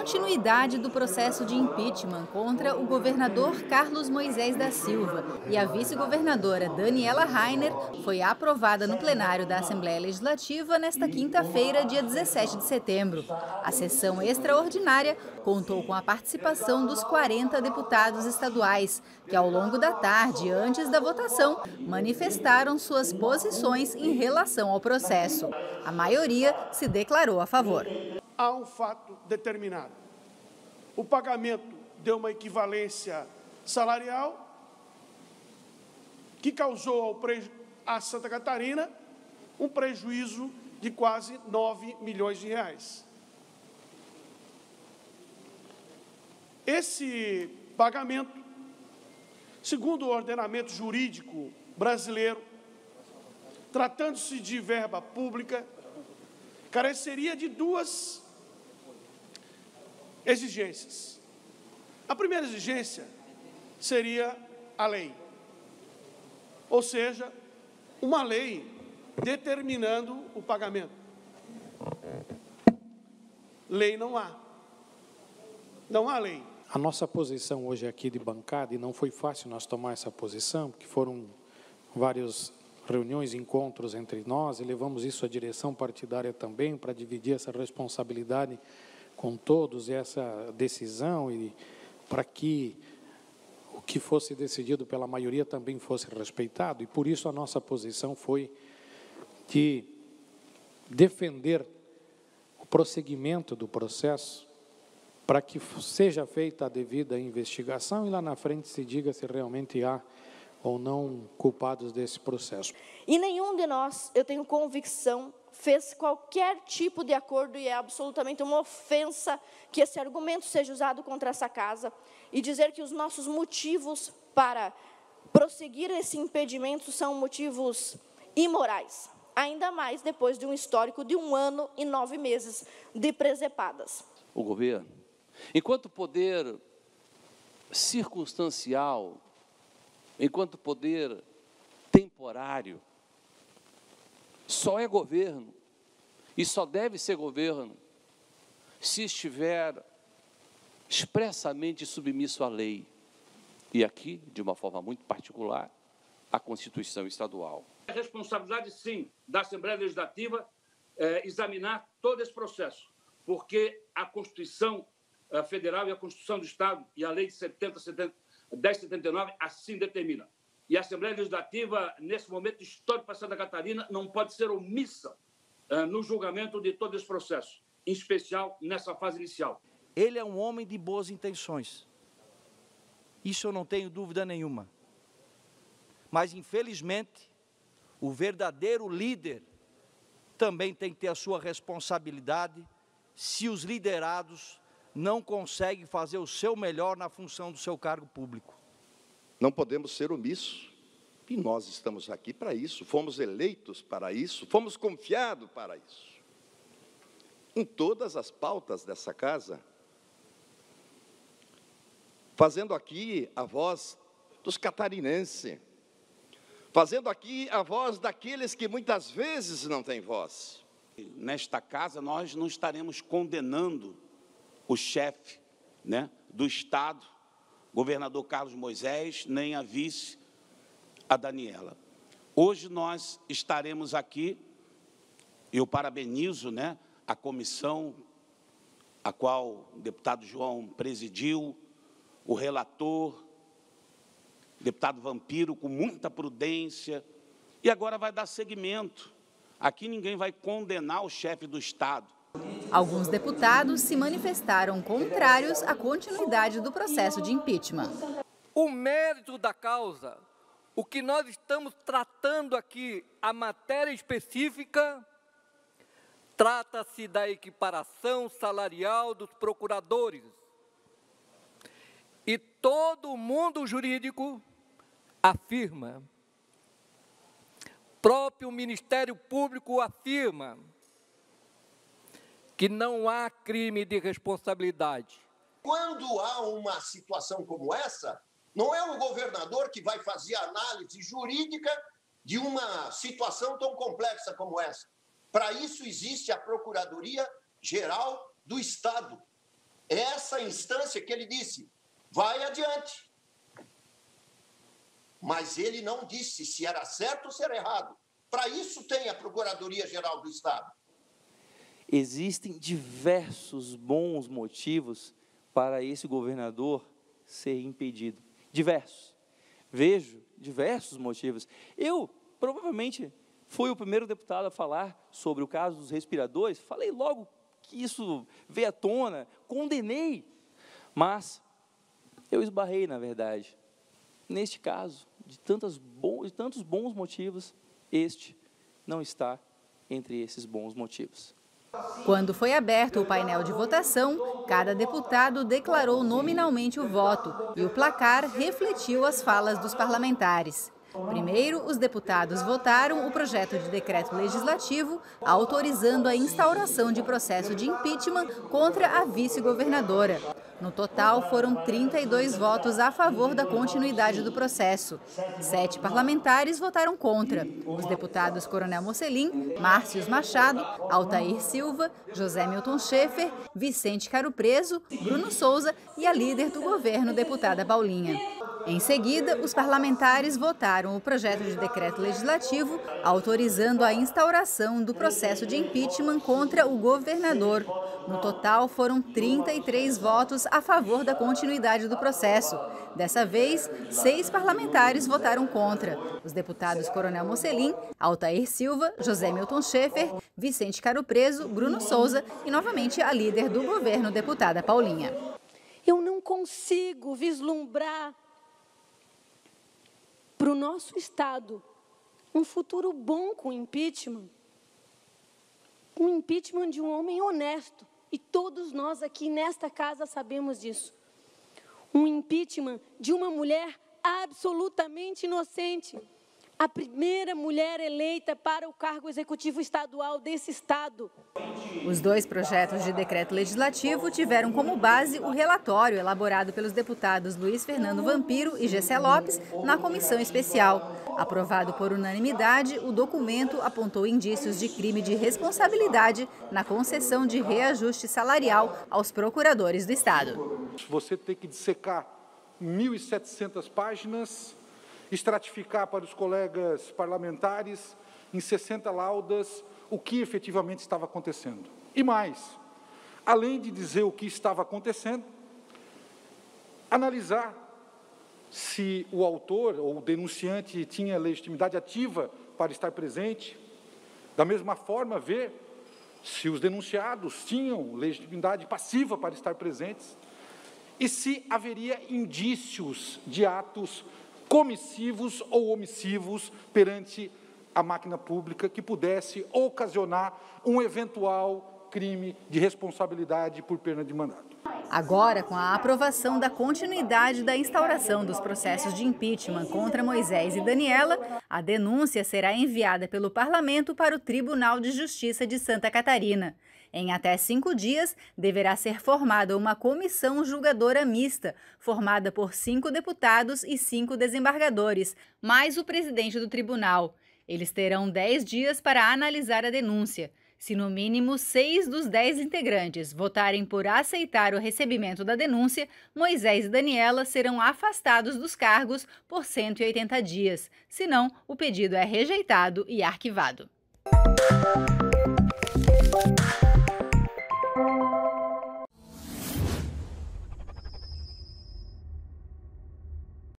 continuidade do processo de impeachment contra o governador Carlos Moisés da Silva e a vice-governadora Daniela Rainer foi aprovada no plenário da Assembleia Legislativa nesta quinta-feira, dia 17 de setembro. A sessão extraordinária contou com a participação dos 40 deputados estaduais, que ao longo da tarde, antes da votação, manifestaram suas posições em relação ao processo. A maioria se declarou a favor. Há um fato determinado. O pagamento deu uma equivalência salarial que causou a Santa Catarina um prejuízo de quase 9 milhões de reais. Esse pagamento, segundo o ordenamento jurídico brasileiro, tratando-se de verba pública, careceria de duas exigências. A primeira exigência seria a lei, ou seja, uma lei determinando o pagamento. Lei não há. Não há lei. A nossa posição hoje aqui de bancada, e não foi fácil nós tomar essa posição, porque foram várias reuniões, encontros entre nós, e levamos isso à direção partidária também, para dividir essa responsabilidade com todos, essa decisão, e para que o que fosse decidido pela maioria também fosse respeitado, e por isso a nossa posição foi de defender o prosseguimento do processo, para que seja feita a devida investigação e lá na frente se diga se realmente há ou não culpados desse processo. E nenhum de nós, eu tenho convicção, fez qualquer tipo de acordo, e é absolutamente uma ofensa que esse argumento seja usado contra essa casa, e dizer que os nossos motivos para prosseguir esse impedimento são motivos imorais, ainda mais depois de um histórico de 1 ano e 9 meses de presepadas. O governo, enquanto poder circunstancial, enquanto poder temporário, só é governo e só deve ser governo se estiver expressamente submisso à lei. E aqui, de uma forma muito particular, à Constituição Estadual. É responsabilidade, sim, da Assembleia Legislativa examinar todo esse processo, porque a Constituição Federal e a Constituição do Estado e a Lei de 1079 assim determina. E a Assembleia Legislativa, nesse momento histórico para Santa Catarina, não pode ser omissa no julgamento de todo esse processo, em especial nessa fase inicial. Ele é um homem de boas intenções. Isso eu não tenho dúvida nenhuma. Mas, infelizmente, o verdadeiro líder também tem que ter a sua responsabilidade se os liderados não conseguem fazer o seu melhor na função do seu cargo público. Não podemos ser omissos, e nós estamos aqui para isso, fomos eleitos para isso, fomos confiados para isso. Em todas as pautas dessa casa, fazendo aqui a voz dos catarinenses, fazendo aqui a voz daqueles que muitas vezes não têm voz. Nesta casa, nós não estaremos condenando o chefe, do Estado, governador Carlos Moisés, nem a vice, a Daniela. Hoje nós estaremos aqui, eu parabenizo a comissão, a qual o deputado João presidiu, o relator, o deputado Vampiro, com muita prudência, e agora vai dar seguimento. Aqui ninguém vai condenar o chefe do Estado. Alguns deputados se manifestaram contrários à continuidade do processo de impeachment. O mérito da causa, o que nós estamos tratando aqui, a matéria específica, trata-se da equiparação salarial dos procuradores. E todo o mundo jurídico afirma, próprio Ministério Público afirma, que não há crime de responsabilidade. Quando há uma situação como essa, não é o governador que vai fazer a análise jurídica de uma situação tão complexa como essa. Para isso existe a Procuradoria-Geral do Estado. essa instância que ele disse, vai adiante. Mas ele não disse se era certo ou se era errado. Para isso tem a Procuradoria-Geral do Estado. Existem diversos bons motivos para esse governador ser impedido. Diversos. Vejo diversos motivos. Eu, provavelmente, fui o primeiro deputado a falar sobre o caso dos respiradores. Falei logo que isso veio à tona, condenei. Mas eu esbarrei, na verdade. Neste caso, de tantos bons motivos, este não está entre esses bons motivos. Quando foi aberto o painel de votação, cada deputado declarou nominalmente o voto e o placar refletiu as falas dos parlamentares. Primeiro, os deputados votaram o projeto de decreto legislativo autorizando a instauração de processo de impeachment contra a vice-governadora. No total, foram 32 votos a favor da continuidade do processo. 7 parlamentares votaram contra. Os deputados Coronel Mocelin, Márcios Machado, Altair Silva, José Milton Schaefer, Vicente Caro Preso, Bruno Souza e a líder do governo, deputada Paulinha. Em seguida, os parlamentares votaram o projeto de decreto legislativo autorizando a instauração do processo de impeachment contra o governador. No total, foram 33 votos a favor da continuidade do processo. Dessa vez, 6 parlamentares votaram contra. Os deputados Coronel Mocelin, Altair Silva, José Milton Schaefer, Vicente Caro Preso, Bruno Souza e, novamente, a líder do governo, deputada Paulinha. Eu não consigo vislumbrar para o nosso Estado um futuro bom com impeachment. Um impeachment de um homem honesto. E todos nós aqui nesta casa sabemos disso. Um impeachment de uma mulher absolutamente inocente. A primeira mulher eleita para o cargo executivo estadual desse estado. Os 2 projetos de decreto legislativo tiveram como base o relatório elaborado pelos deputados Luiz Fernando Vampiro e Gessé Lopes na comissão especial. Aprovado por unanimidade, o documento apontou indícios de crime de responsabilidade na concessão de reajuste salarial aos procuradores do Estado. Você tem que dissecar 1.700 páginas, estratificar para os colegas parlamentares em 60 laudas o que efetivamente estava acontecendo. E mais, além de dizer o que estava acontecendo, analisar se o autor ou o denunciante tinha legitimidade ativa para estar presente, da mesma forma ver se os denunciados tinham legitimidade passiva para estar presentes e se haveria indícios de atos comissivos ou omissivos perante a máquina pública que pudesse ocasionar um eventual crime de responsabilidade por perda de mandato. Agora, com a aprovação da continuidade da instauração dos processos de impeachment contra Moisés e Daniela, a denúncia será enviada pelo Parlamento para o Tribunal de Justiça de Santa Catarina. Em até 5 dias, deverá ser formada uma comissão julgadora mista, formada por 5 deputados e 5 desembargadores, mais o presidente do tribunal. Eles terão 10 dias para analisar a denúncia. Se no mínimo 6 dos 10 integrantes votarem por aceitar o recebimento da denúncia, Moisés e Daniela serão afastados dos cargos por 180 dias. Senão, o pedido é rejeitado e arquivado.